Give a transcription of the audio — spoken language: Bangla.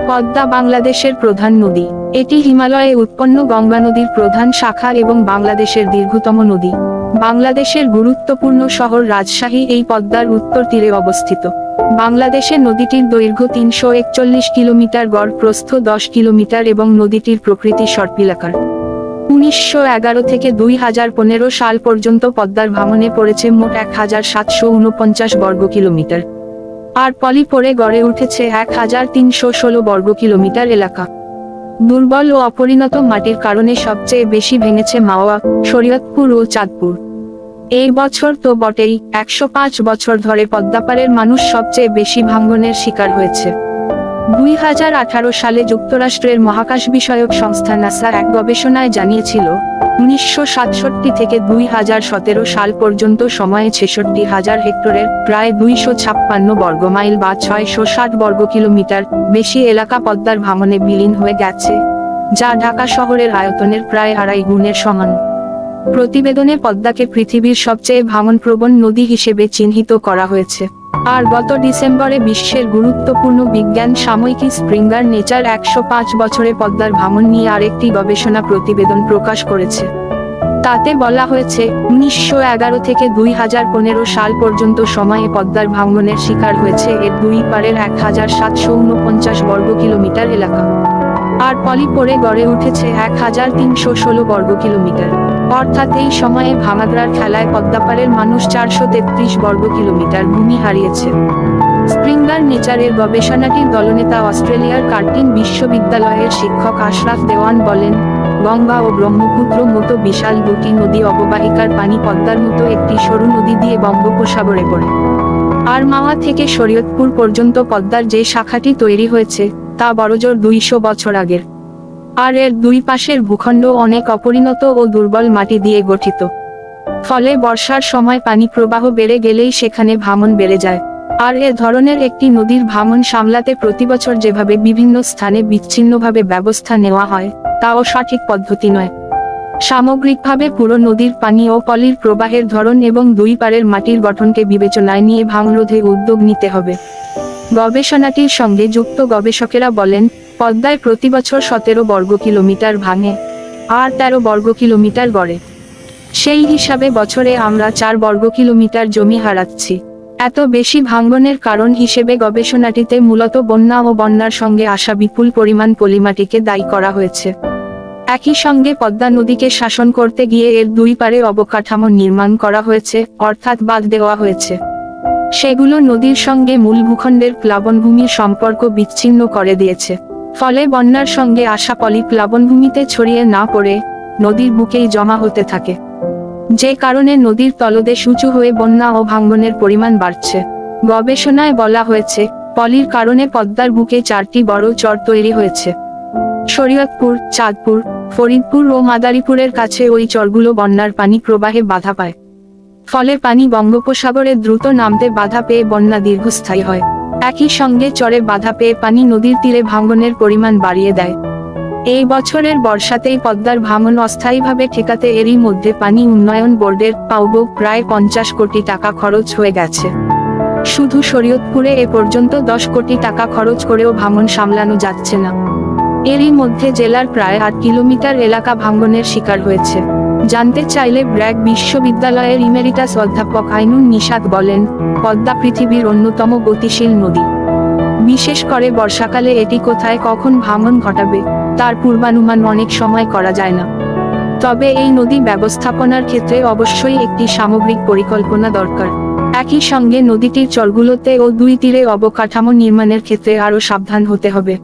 পদ্মা বাংলাদেশের প্রধান নদী। এটি হিমালয়ে উৎপন্ন গঙ্গা নদীর প্রধান শাখা এবং বাংলাদেশের দীর্ঘতম নদী। বাংলাদেশের গুরুত্বপূর্ণ শহর রাজশাহী এই পদ্মার উত্তর তীরে অবস্থিত। বাংলাদেশে নদীটির দৈর্ঘ্য 341 কিলোমিটার, গড় প্রস্থ 10 কিলোমিটার এবং নদীটির প্রকৃতি সর্পিলাকার। 1911 থেকে 2015 সাল পর্যন্ত পদ্মার ভাঙনে পড়েছে মোট 1749 বর্গ কিলোমিটার। আর পলি পড়ে গড়ে উঠেছে 1316 বর্গ কিলোমিটার এলাকা। দুর্বল ও অপরিণত মাটির কারণে সবচেয়ে বেশি ভেঙেছে মাওয়া, শরীয়তপুর ও চাঁদপুর। এই বছর তো বটেই, 105 বছর ধরে পদ্মাপাড়ের মানুষ সবচেয়ে বেশি ভাঙনের শিকার হয়েছে। 2018 সালে যুক্তরাষ্ট্রের মহাকাশ বিষয়ক সংস্থা নাসা এক গবেষণায় জানিয়েছিল, 1967 থেকে 2017 সাল পর্যন্ত সময়ে 66,000 হেক্টরের প্রায় 256 বর্গমাইল বা 660 বর্গ কিলোমিটার বেশি এলাকা পদ্মার ভাঙনে বিলীন হয়ে গেছে, যা ঢাকা শহরের আয়তনের প্রায় 2.5 গুণের সমান। প্রতিবেদনে পদ্মাকে পৃথিবীর সবচেয়ে ভাঙনপ্রবণ নদী হিসেবে চিহ্নিত করা হয়েছে। আর গত ডিসেম্বরে বিশ্বের গুরুত্বপূর্ণ বিজ্ঞান সাময়িকী স্প্রিঙ্গার নেচার 105 বছরে পদ্মার ভাঙন নিয়ে আরেকটি গবেষণা প্রতিবেদন প্রকাশ করেছে। তাতে বলা হয়েছে, 1911 থেকে 2015 সাল পর্যন্ত সময়ে পদ্মার ভাঙনের শিকার হয়েছে এর দুই পারের 1749 বর্গ কিলোমিটার এলাকা। আর পলি পড়ে গড়ে উঠেছে 1316 বর্গ কিলোমিটার। অর্থাৎ এই সময়ে ভাঙাগড়ার খেলায় পদ্মাপাড়ের মানুষ 433 বর্গ কিলোমিটার ভূমি হারিয়েছে। স্প্রিঙ্গার নেচারের গবেষণাটির দলনেতা অস্ট্রেলিয়ার কার্টিন বিশ্ববিদ্যালয়ের শিক্ষক আশরাফ দেওয়ান বলেন, গঙ্গা ও ব্রহ্মপুত্র মতো বিশাল দুটি নদী অববাহিকার পানি পদ্মার মতো একটি সরু নদী দিয়ে বঙ্গোপসাগরে পড়ে। আর মাওয়া থেকে শরীয়তপুর পর্যন্ত পদ্মার যে শাখাটি তৈরি হয়েছে তা বড়জোর 200 বছর আগের। আর এর দুই পাশের ভূখণ্ড অনেক অপরিণত ও দুর্বল মাটি দিয়ে গঠিত। ফলে বর্ষার সময় পানি প্রবাহ বেড়ে গেলেই সেখানে ভাঙন বেড়ে যায়। আর এ ধরনের একটি নদীর ভাঙন সামলাতে প্রতিবছর যেভাবে বিভিন্ন স্থানে বিচ্ছিন্নভাবে ব্যবস্থা নেওয়া হয়, তাও সঠিক পদ্ধতি নয়। সামগ্রিকভাবে পুরো নদীর পানি ও পলির প্রবাহের ধরন এবং দুই পারের মাটির গঠনকে বিবেচনায় নিয়ে ভাঙরোধে উদ্যোগ নিতে হবে। গবেষণাটির সঙ্গে যুক্ত গবেষকেরা বলেন, পদ্মায় প্রতিবছর 17 বর্গ কিলোমিটার ভাঙে আর 13 বর্গ কিলোমিটার গড়ে। সেই হিসাবে বছরে আমরা 4 বর্গ কিলোমিটার জমি হারাচ্ছি। এত বেশি ভাঙনের কারণ হিসেবে গবেষণাটিতে মূলত বন্যা ও বন্যার সঙ্গে আসা বিপুল পরিমাণ পলিমাটিকে দায়ী করা হয়েছে। একই সঙ্গে পদ্মা নদীকে শাসন করতে গিয়ে এর দুই পারে অবকাঠামো নির্মাণ করা হয়েছে, অর্থাৎ বাঁধ দেওয়া হয়েছে। সেগুলো নদীর সঙ্গে মূল ভূখণ্ডের প্লাবনভূমির সম্পর্ক বিচ্ছিন্ন করে দিয়েছে। ফলে বন্যার সঙ্গে আসা পলি প্লাবনভূমিতে ছড়িয়ে না পড়ে নদীর বুকেই জমা হতে থাকে, যে কারণে নদীর তলদেশ উঁচু হয়ে বন্যা ও ভাঙনের পরিমাণ বাড়ছে। গবেষণায় বলা হয়েছে, পলির কারণে পদ্মার বুকে 4টি বড় চর তৈরি হয়েছে। শরীয়তপুর, চাঁদপুর, ফরিদপুর ও মাদারীপুরের কাছে ওই চরগুলো বন্যার পানি প্রবাহে বাধা পায়। ফলে পানি বঙ্গোপসাগরে দ্রুত নামতে বাধা পেয়ে বন্যা দীর্ঘস্থায়ী হয়। একই সঙ্গে চরে বাধা পেয়ে পানি নদীর তীরে ভাঙনের পরিমাণ বাড়িয়ে দেয়। এই বছরের বর্ষাতেই পদ্মার ভাঙন অস্থায়ীভাবে ঠেকাতে এরই মধ্যে পানি উন্নয়ন বোর্ডের পাউবো প্রায় 50 কোটি টাকা খরচ হয়ে গেছে। শুধু শরীয়তপুরে এ পর্যন্ত 10 কোটি টাকা খরচ করেও ভাঙন সামলানো যাচ্ছে না। এরই মধ্যে জেলার প্রায় 8 কিলোমিটার এলাকা ভাঙনের শিকার হয়েছে। জানতে চাইলে ব্র্যাক বিশ্ববিদ্যালয়ের ইমেরিটাস অধ্যাপক আইনুন নিশাত বলেন, পদ্মা পৃথিবীর অন্যতম গতিশীল নদী। বিশেষ করে বর্ষাকালে এটি কোথায় কখন ভাঙন ঘটাবে তার পূর্বানুমান অনেক সময় করা যায় না। তবে এই নদী ব্যবস্থাপনার ক্ষেত্রে অবশ্যই একটি সামগ্রিক পরিকল্পনা দরকার। একই সঙ্গে নদীটির চরগুলোতে ও দুই তীরে অবকাঠামো নির্মাণের ক্ষেত্রে আরও সাবধান হতে হবে।